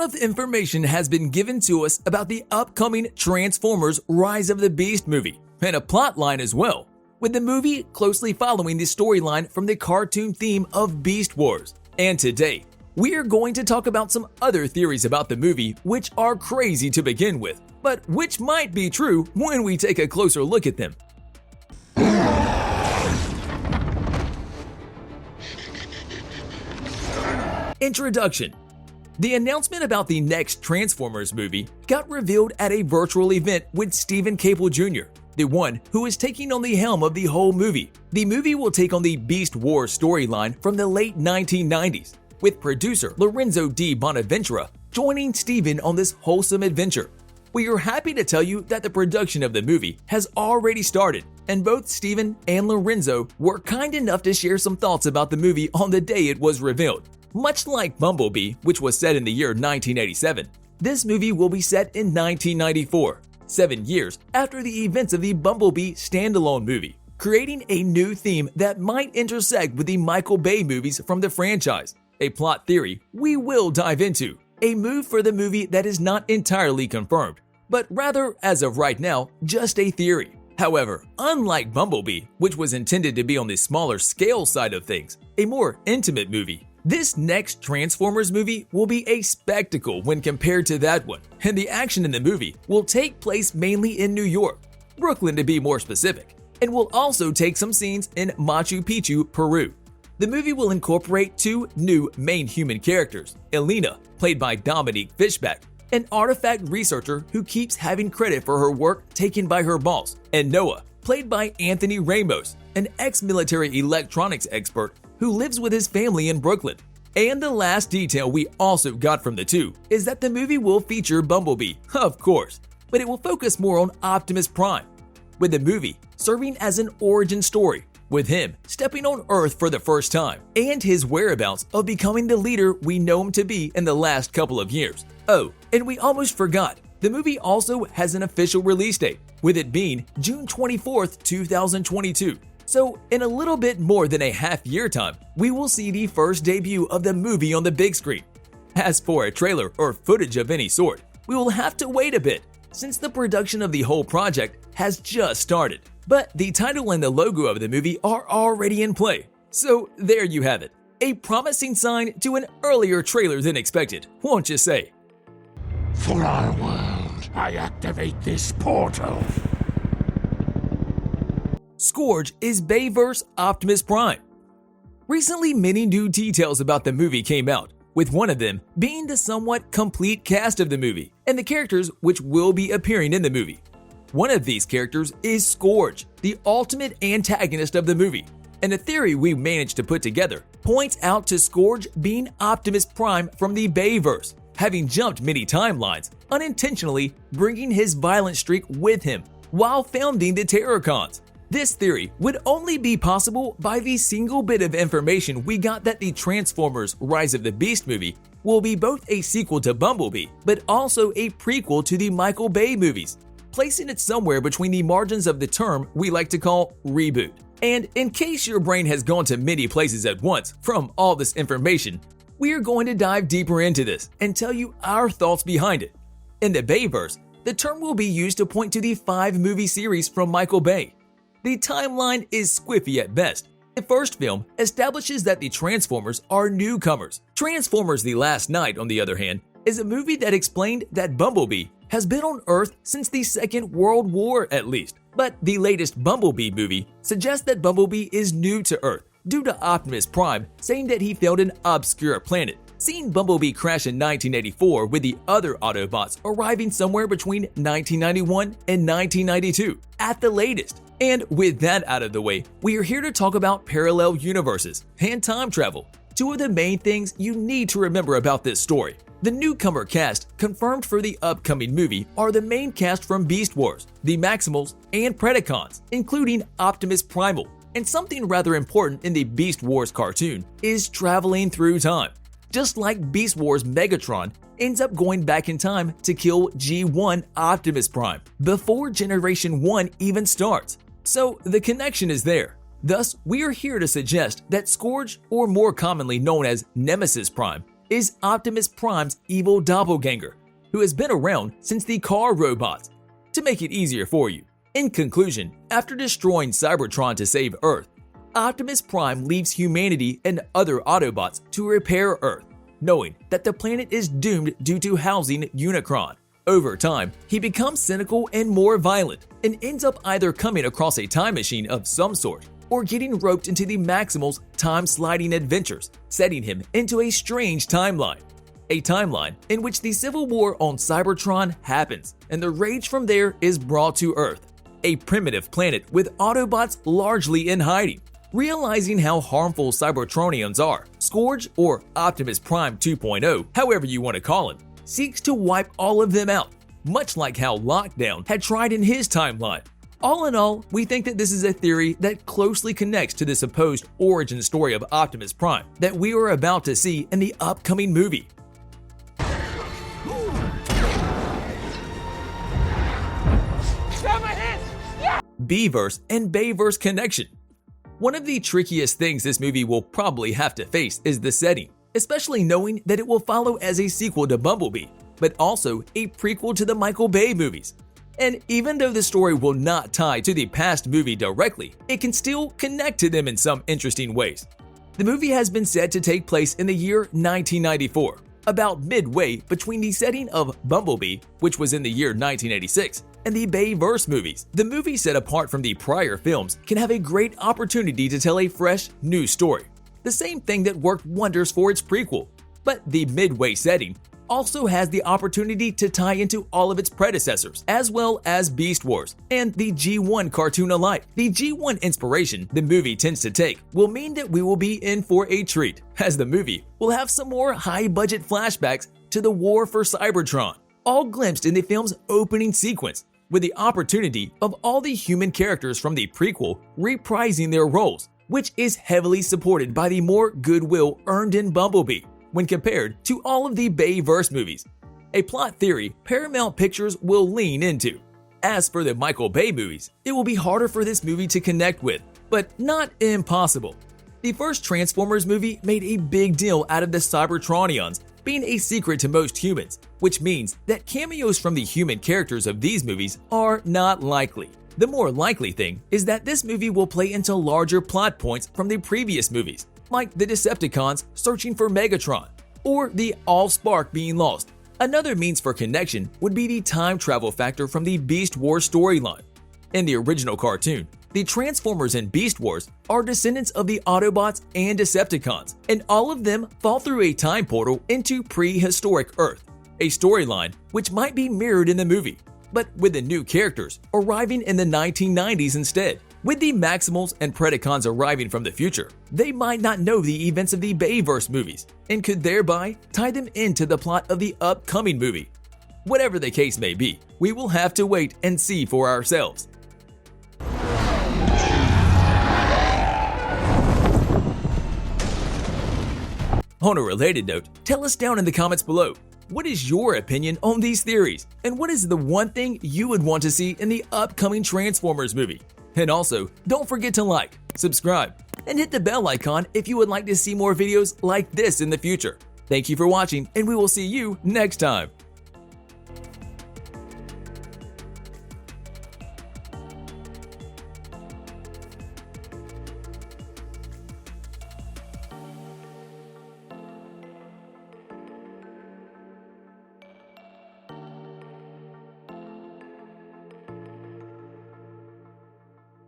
of information has been given to us about the upcoming Transformers Rise of the Beast movie, and a plot line as well, with the movie closely following the storyline from the cartoon theme of Beast Wars. And today, we are going to talk about some other theories about the movie which are crazy to begin with, but which might be true when we take a closer look at them. Introduction. The announcement about the next Transformers movie got revealed at a virtual event with Stephen Cable Jr., the one who is taking on the helm of the whole movie. The movie will take on the Beast Wars storyline from the late 1990s, with producer Lorenzo D. Bonaventura joining Stephen on this wholesome adventure. We are happy to tell you that the production of the movie has already started, and both Stephen and Lorenzo were kind enough to share some thoughts about the movie on the day it was revealed. Much like Bumblebee, which was set in the year 1987, this movie will be set in 1994, 7 years after the events of the Bumblebee standalone movie, creating a new theme that might intersect with the Michael Bay movies from the franchise, a plot theory we will dive into, a move for the movie that is not entirely confirmed, but rather, as of right now, just a theory. However, unlike Bumblebee, which was intended to be on the smaller scale side of things, a more intimate movie, this next Transformers movie will be a spectacle when compared to that one, and the action in the movie will take place mainly in New York, Brooklyn to be more specific, and will also take some scenes in Machu Picchu, Peru. The movie will incorporate two new main human characters, Elena, played by Dominique Fishback, an artifact researcher who keeps having credit for her work taken by her boss, and Noah, played by Anthony Ramos, an ex-military electronics expert who lives with his family in Brooklyn. And the last detail we also got from the two is that the movie will feature Bumblebee, of course, but it will focus more on Optimus Prime, with the movie serving as an origin story, with him stepping on Earth for the first time, and his whereabouts of becoming the leader we know him to be in the last couple of years. Oh, and we almost forgot, the movie also has an official release date, with it being June 24th, 2022. So, in a little bit more than a half-year time, we will see the first debut of the movie on the big screen. As for a trailer or footage of any sort, we will have to wait a bit, since the production of the whole project has just started. But the title and the logo of the movie are already in play. So, there you have it. A promising sign to an earlier trailer than expected, won't you say? For our world, I activate this portal. SCOURGE is BAYVERSE Optimus Prime. Recently, many new details about the movie came out, with one of them being the somewhat complete cast of the movie and the characters which will be appearing in the movie. One of these characters is SCOURGE, the ultimate antagonist of the movie, and a theory we managed to put together points out to SCOURGE being Optimus Prime from the BAYVERSE, having jumped many timelines, unintentionally bringing his violent streak with him while founding the Terrorcons. This theory would only be possible by the single bit of information we got that the Transformers Rise of the Beast movie will be both a sequel to Bumblebee, but also a prequel to the Michael Bay movies, placing it somewhere between the margins of the term we like to call reboot. And in case your brain has gone to many places at once from all this information, we are going to dive deeper into this and tell you our thoughts behind it. In the Bayverse, the term will be used to point to the 5-movie series from Michael Bay. The timeline is squiffy at best. The first film establishes that the Transformers are newcomers. Transformers: The Last Knight, on the other hand, is a movie that explained that Bumblebee has been on Earth since the Second World War at least. But the latest Bumblebee movie suggests that Bumblebee is new to Earth due to Optimus Prime saying that he failed an obscure planet, seeing Bumblebee crash in 1984 with the other Autobots arriving somewhere between 1991 and 1992 at the latest. And with that out of the way, we are here to talk about parallel universes and time travel, two of the main things you need to remember about this story. The newcomer cast confirmed for the upcoming movie are the main cast from Beast Wars, the Maximals, and Predacons, including Optimus Primal. And something rather important in the Beast Wars cartoon is traveling through time. Just like Beast Wars Megatron ends up going back in time to kill G1 Optimus Prime before Generation 1 even starts. So the connection is there. Thus, we are here to suggest that SCOURGE, or more commonly known as Nemesis Prime, is Optimus Prime's evil doppelganger, who has been around since the car robots. To make it easier for you, in conclusion, after destroying Cybertron to save Earth, Optimus Prime leaves humanity and other Autobots to repair Earth, knowing that the planet is doomed due to housing Unicron. Over time, he becomes cynical and more violent, and ends up either coming across a time machine of some sort or getting roped into the Maximal's time-sliding adventures, setting him into a strange timeline. A timeline in which the civil war on Cybertron happens, and the rage from there is brought to Earth, a primitive planet with Autobots largely in hiding. Realizing how harmful Cybertronians are, SCOURGE, or Optimus Prime 2.0, however you want to call him, seeks to wipe all of them out, much like how Lockdown had tried in his timeline. All in all, we think that this is a theory that closely connects to the supposed origin story of Optimus Prime that we are about to see in the upcoming movie. BEEVERSE and BAYVERSE connection. One of the trickiest things this movie will probably have to face is the setting, especially knowing that it will follow as a sequel to Bumblebee, but also a prequel to the Michael Bay movies. And even though the story will not tie to the past movie directly, it can still connect to them in some interesting ways. The movie has been said to take place in the year 1994, about midway between the setting of Bumblebee, which was in the year 1986, and the BAYVERSE movies. The movie, set apart from the prior films, can have a great opportunity to tell a fresh, new story. The same thing that worked wonders for its prequel. But the midway setting also has the opportunity to tie into all of its predecessors, as well as Beast Wars and the G1 cartoon alike. The G1 inspiration the movie tends to take will mean that we will be in for a treat, as the movie will have some more high-budget flashbacks to the war for Cybertron, all glimpsed in the film's opening sequence, with the opportunity of all the human characters from the prequel reprising their roles, which is heavily supported by the more goodwill earned in Bumblebee when compared to all of the BAYVERSE movies, a plot theory Paramount Pictures will lean into. As for the Michael Bay movies, it will be harder for this movie to connect with, but not impossible. The first Transformers movie made a big deal out of the Cybertronians being a secret to most humans, which means that cameos from the human characters of these movies are not likely. The more likely thing is that this movie will play into larger plot points from the previous movies, like the Decepticons searching for Megatron, or the Allspark being lost. Another means for connection would be the time travel factor from the Beast Wars storyline. In the original cartoon, the Transformers and Beast Wars are descendants of the Autobots and Decepticons, and all of them fall through a time portal into prehistoric Earth, a storyline which might be mirrored in the movie, but with the new characters arriving in the 1990s instead. With the Maximals and Predacons arriving from the future, they might not know the events of the BAYVERSE movies, and could thereby tie them into the plot of the upcoming movie. Whatever the case may be, we will have to wait and see for ourselves. On a related note, tell us down in the comments below, what is your opinion on these theories, and what is the one thing you would want to see in the upcoming Transformers movie? And also, don't forget to like, subscribe, and hit the bell icon if you would like to see more videos like this in the future. Thank you for watching, and we will see you next time.